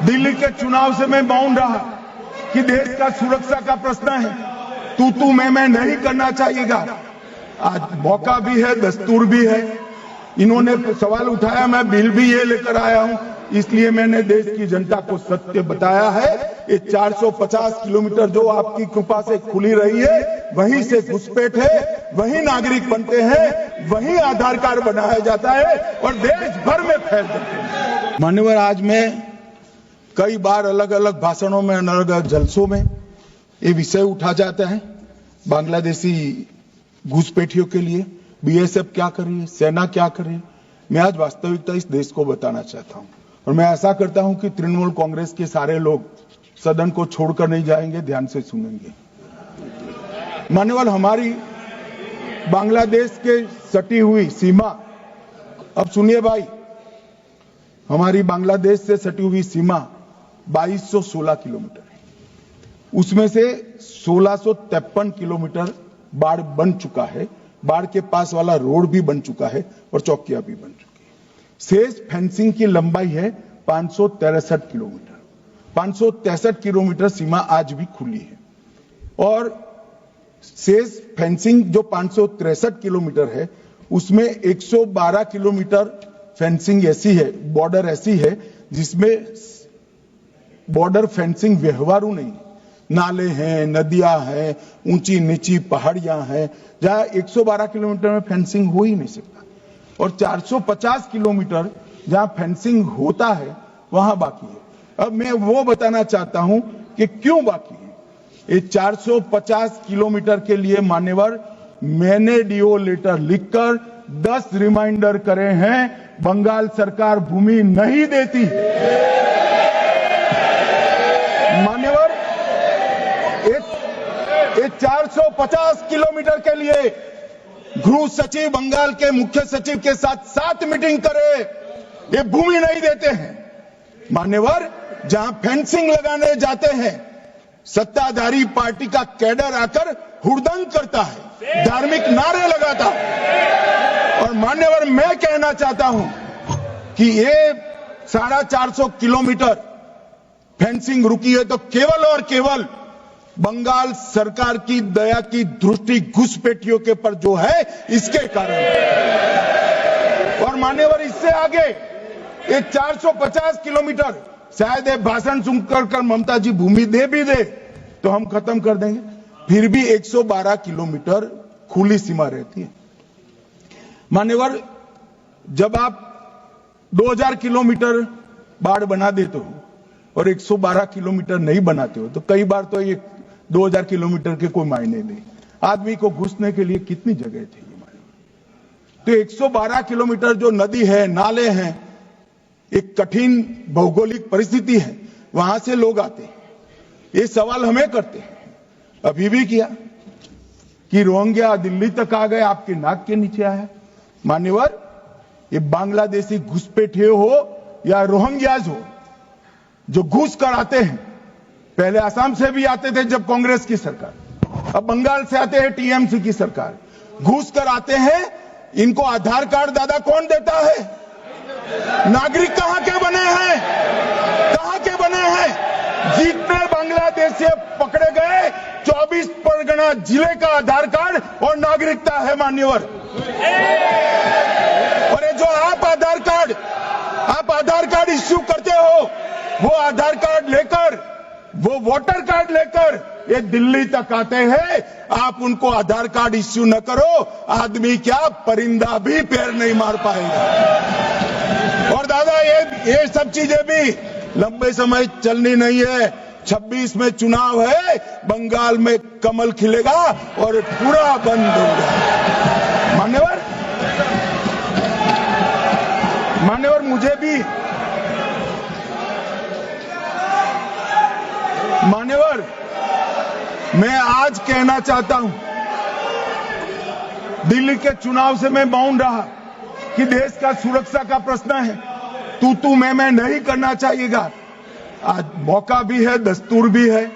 दिल्ली के चुनाव से मैं बाउंड रहा कि देश का सुरक्षा का प्रश्न है, तू मैं नहीं करना चाहिएगा। आज मौका भी है, दस्तूर भी है। इन्होंने सवाल उठाया, मैं बिल भी ये लेकर आया हूं, इसलिए मैंने देश की जनता को सत्य बताया है। ये 450 किलोमीटर जो आपकी कृपा से खुली रही है, वहीं से घुसपैठ है, वहीं नागरिक बनते हैं, वहीं आधार कार्ड बनाया जाता है और देश भर में फैल जाते हैं। मान्यवर, आज मैं कई बार अलग अलग भाषणों में, अलग अलग जलसों में ये विषय उठा जाता है, बांग्लादेशी घुसपैठियों के लिए बीएसएफ क्या कर रही है, सेना क्या कर रही है। मैं आज वास्तविकता इस देश को बताना चाहता हूं और मैं ऐसा करता हूं कि तृणमूल कांग्रेस के सारे लोग सदन को छोड़कर नहीं जाएंगे, ध्यान से सुनेंगे। मान्यवर, हमारी बांग्लादेश के सटी हुई सीमा, अब सुनिए भाई, हमारी बांग्लादेश से सटी हुई सीमा 2216 किलोमीटर है। उसमें से 1653 किलोमीटर बाढ़ बन चुका है, बाढ़ के पास वाला रोड भी बन चुका है और चौकियां भी बन चुकी है। शेष फेंसिंग की लंबाई है 563 किलोमीटर। 563 किलोमीटर सीमा आज भी खुली है और शेष फेंसिंग जो 563 किलोमीटर है, उसमें 112 किलोमीटर फेंसिंग ऐसी है, बॉर्डर ऐसी है जिसमें बॉर्डर फेंसिंग व्यवहारू नहीं है। नाले हैं, नदियां हैं, ऊंची नीची पहाड़ियां हैं, जहां 112 किलोमीटर में फेंसिंग हो ही नहीं सकता और 450 किलोमीटर जहां फेंसिंग होता है वहां बाकी है। अब मैं वो बताना चाहता हूं कि क्यों बाकी है। ये 450 किलोमीटर के लिए मान्यवर, मैंने डीओ लेटर लिखकर 10 रिमाइंडर करे हैं, बंगाल सरकार भूमि नहीं देती। मान्यवर, ये 450 किलोमीटर के लिए गृह सचिव बंगाल के मुख्य सचिव के साथ 7 मीटिंग करे, ये भूमि नहीं देते हैं। मान्यवर, जहां फेंसिंग लगाने जाते हैं, सत्ताधारी पार्टी का कैडर आकर हुड़दंग करता है, धार्मिक नारे लगाता है। और मान्यवर, मैं कहना चाहता हूं कि ये 450 किलोमीटर फेंसिंग रुकी है तो केवल और केवल बंगाल सरकार की दया की दृष्टि घुसपैठियों के पर जो है, इसके कारण। और मान्यवर, इससे आगे ये 450 किलोमीटर शायद ये भाषण सुनकर ममता जी भूमि दे भी दे तो हम खत्म कर देंगे, फिर भी 112 किलोमीटर खुली सीमा रहती है। मान्यवर, जब आप 2000 किलोमीटर बाढ़ बना देते हो और 112 किलोमीटर नहीं बनाते हो तो कई बार तो ये 2000 किलोमीटर के कोई मायने नहीं। आदमी को घुसने के लिए कितनी जगह चाहिए। तो 112 किलोमीटर जो नदी है, नाले हैं, एक कठिन भौगोलिक परिस्थिति है, वहां से लोग आते हैं। ये सवाल हमें करते हैं, अभी भी किया कि रोहिंग्या दिल्ली तक आ गए, आपके नाक के नीचे आया। मान्यवर, ये बांग्लादेशी घुसपैठिए हो या रोहिंग्याज हो जो घुस कर आते हैं, पहले असम से भी आते थे जब कांग्रेस की सरकार, अब बंगाल से आते हैं टीएमसी की सरकार, घुस कर आते हैं। इनको आधार कार्ड दादा कौन देता है? नागरिक कहां के बने हैं? कहां के बने हैं? जितने बांग्लादेशी पकड़े गए 24 परगना जिले का आधार कार्ड और नागरिकता है मान्यवर। और ये जो आप आधार कार्ड इश्यू करते हो, वो आधार कार्ड लेकर, वो वोटर कार्ड लेकर ये दिल्ली तक आते हैं। आप उनको आधार कार्ड इश्यू न करो, आदमी क्या परिंदा भी पैर नहीं मार पाएगा। और दादा, ये सब चीजें भी लंबे समय चलनी नहीं है। 26 में चुनाव है, बंगाल में कमल खिलेगा और पूरा बंद होगा। मान्यवर, मुझे भी मान्यवर, मैं आज कहना चाहता हूं, दिल्ली के चुनाव से मैं बाउंड रहा कि देश का सुरक्षा का प्रश्न है, तू मैं नहीं करना चाहिएगा। आज मौका भी है, दस्तूर भी है।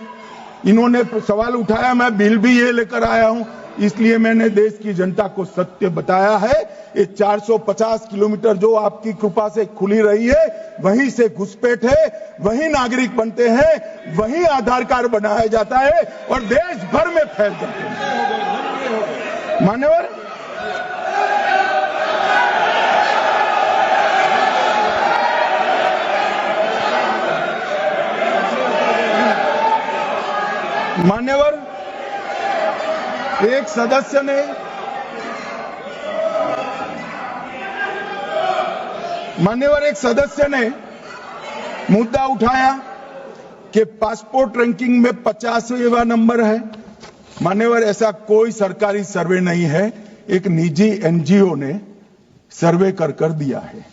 इन्होंने सवाल उठाया, मैं बिल भी ये लेकर आया हूं, इसलिए मैंने देश की जनता को सत्य बताया है। ये 450 किलोमीटर जो आपकी कृपा से खुली रही है, वहीं से घुसपैठ है, वहीं नागरिक बनते हैं, वहीं आधार कार्ड बनाया जाता है और देश भर में फैल जाते हैं। मान्यवर, मान्यवर, एक सदस्य ने मुद्दा उठाया कि पासपोर्ट रैंकिंग में 50वां नंबर है। मान्यवर, ऐसा कोई सरकारी सर्वे नहीं है, एक निजी एनजीओ ने सर्वे कर दिया है।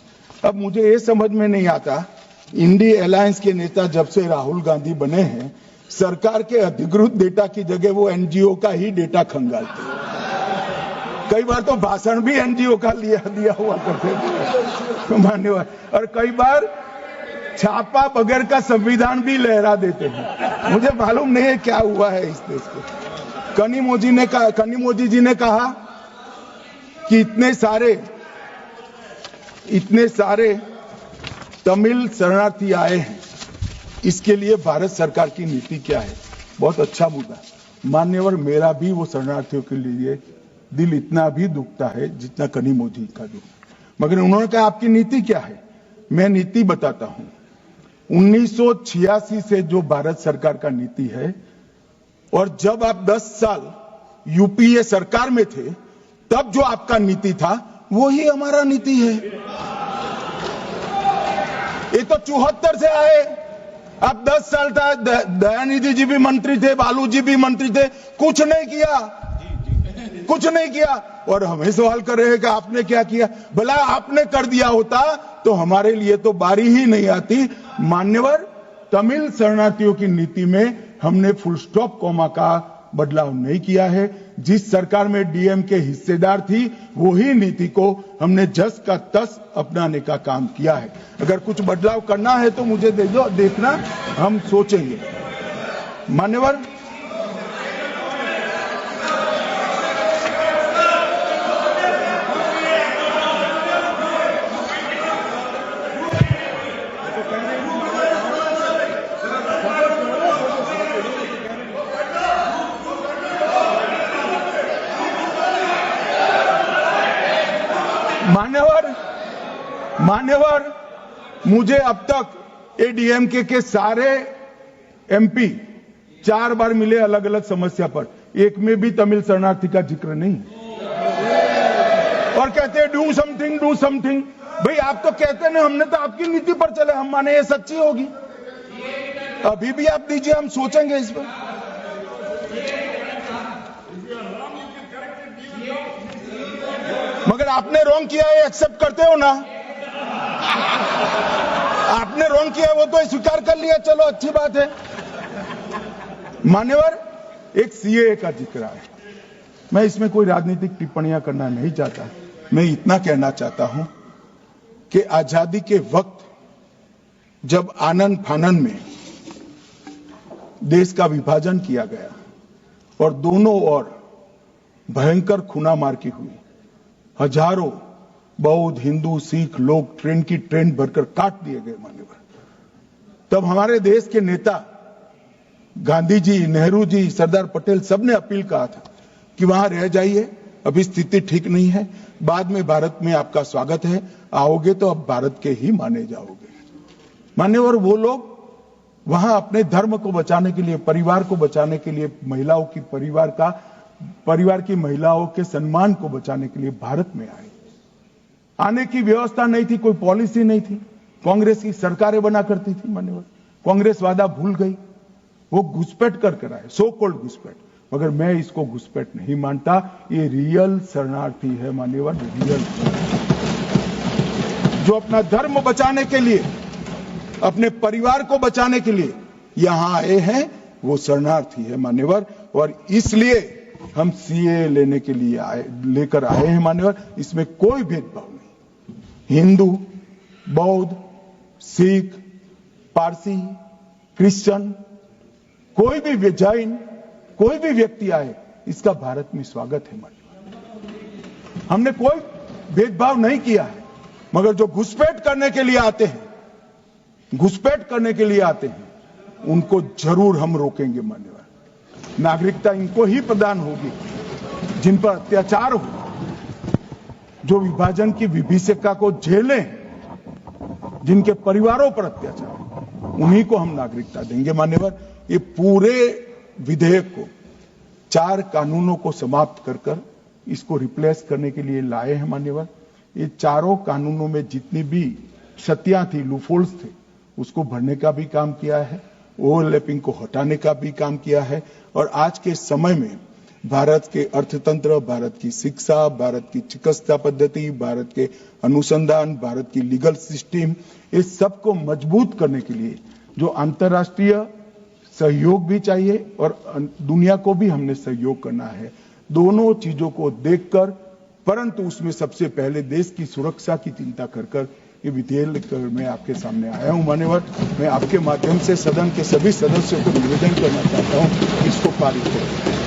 अब मुझे ये समझ में नहीं आता, इंडी अलायंस के नेता जब से राहुल गांधी बने हैं, सरकार के अधिकृत डेटा की जगह वो एनजीओ का ही डेटा खंगालते हैं। कई बार तो भाषण भी एनजीओ का दिया हुआ करते मान्यवर, और कई बार छापा बगैर का संविधान भी लहरा देते हैं। मुझे मालूम नहीं है क्या हुआ है इस देश को। कनिमोजी जी ने कहा कि इतने सारे तमिल शरणार्थी आए हैं, इसके लिए भारत सरकार की नीति क्या है। बहुत अच्छा मुद्दा। मान्यवर, मेरा भी वो शरणार्थियों के लिए दिल इतना भी दुखता है जितना कनिमोजी का दुख। मगर उन्होंने कहा आपकी नीति क्या है। मैं नीति बताता हूं। 1986 से जो भारत सरकार का नीति है, और जब आप 10 साल यूपीए सरकार में थे, तब जो आपका नीति था वही हमारा नीति है। ये तो 74 से आए, अब 10 साल था, दयानिधि जी भी मंत्री थे, बालू जी भी मंत्री थे, कुछ नहीं किया। और हमें सवाल कर रहे हैं कि आपने क्या किया। भला आपने कर दिया होता तो हमारे लिए तो बारी ही नहीं आती। मान्यवर, तमिल शरणार्थियों की नीति में हमने फुल स्टॉप कॉमा का बदलाव नहीं किया है। जिस सरकार में डीएम के हिस्सेदार थी, वही नीति को हमने जस का तस अपनाने का काम किया है। अगर कुछ बदलाव करना है तो मुझे दे दो, देखना, हम सोचेंगे। मान्यवर, मान्यवर, मुझे अब तक एडीएमके के सारे एमपी 4 बार मिले अलग अलग समस्या पर, एक में भी तमिल शरणार्थी का जिक्र नहीं। और कहते हैं डू समथिंग। भाई आप तो कहते हैं, हमने तो आपकी नीति पर चले, हम माने ये सच्ची होगी। अभी भी आप दीजिए, हम सोचेंगे इस पर। मगर आपने रॉन्ग किया है, एक्सेप्ट करते हो ना। आपने रॉन्ग किया, वो तो स्वीकार कर लिया, चलो अच्छी बात है। मान्यवर, एक सीएए का जिक्र है। मैं इसमें कोई राजनीतिक टिप्पणियां करना नहीं चाहता। मैं इतना कहना चाहता हूं कि आजादी के वक्त जब आनन फानन में देश का विभाजन किया गया और दोनों ओर भयंकर खूनामार हुई, हजारों बौद्ध, हिंदू, सिख लोग ट्रेन की ट्रेन भरकर काट दिए गए। मान्यवर, तब हमारे देश के नेता गांधी जी, नेहरू जी, सरदार पटेल सबने अपील कहा था कि वहां रह जाइए, अभी स्थिति ठीक नहीं है, बाद में भारत में आपका स्वागत है, आओगे तो अब भारत के ही माने जाओगे। मान्यवर, वो लोग वहां अपने धर्म को बचाने के लिए, परिवार को बचाने के लिए, महिलाओं की परिवार की महिलाओं के सम्मान को बचाने के लिए भारत में आए। आने की व्यवस्था नहीं थी, कोई पॉलिसी नहीं थी, कांग्रेस की सरकारें बना करती थी। मान्यवर, कांग्रेस वादा भूल गई, वो घुसपैठ कर आए, सो कॉल्ड घुसपैठ। मगर मैं इसको घुसपैठ नहीं मानता, ये रियल शरणार्थी है। मान्यवर, रियल, जो अपना धर्म बचाने के लिए, अपने परिवार को बचाने के लिए यहां आए हैं, वो शरणार्थी है। मान्यवर, और इसलिए हम सीए लेने के लिए लेकर आए हैं। मान्यवर, इसमें कोई भेदभाव नहीं। हिंदू, बौद्ध, सिख, पारसी, क्रिश्चियन, कोई भी विजयन, कोई भी व्यक्ति आए, इसका भारत में स्वागत है। हमने कोई भेदभाव नहीं किया है, मगर जो घुसपैठ करने के लिए आते हैं, घुसपैठ करने के लिए आते हैं, उनको जरूर हम रोकेंगे। मान्यवर, नागरिकता इनको ही प्रदान होगी जिन पर अत्याचार हो, जो विभाजन की विभीषिका को झेलें, जिनके परिवारों पर अत्याचार, उन्हीं को हम नागरिकता देंगे। मान्यवर, ये पूरे विधेयक को 4 कानूनों को समाप्त कर कर इसको रिप्लेस करने के लिए लाए हैं। मान्यवर, ये चारों कानूनों में जितनी भी क्षतियां थी, लूफोल्स थे, उसको भरने का भी काम किया है, ओवरलैपिंग को हटाने का भी काम किया है। और आज के समय में भारत के अर्थतंत्र, भारत की शिक्षा, भारत की चिकित्सा पद्धति, भारत के अनुसंधान, भारत की लीगल सिस्टम, इस सबको मजबूत करने के लिए जो अंतर्राष्ट्रीय सहयोग भी चाहिए और दुनिया को भी हमने सहयोग करना है। दोनों चीजों को देखकर, परंतु उसमें सबसे पहले देश की सुरक्षा की चिंता कर कर ये विधेयक लेकर मैं आपके सामने आया हूं। मान्यवर, मैं आपके माध्यम से सदन के सभी सदस्यों को निवेदन करना चाहता हूं, इसको पारित करें।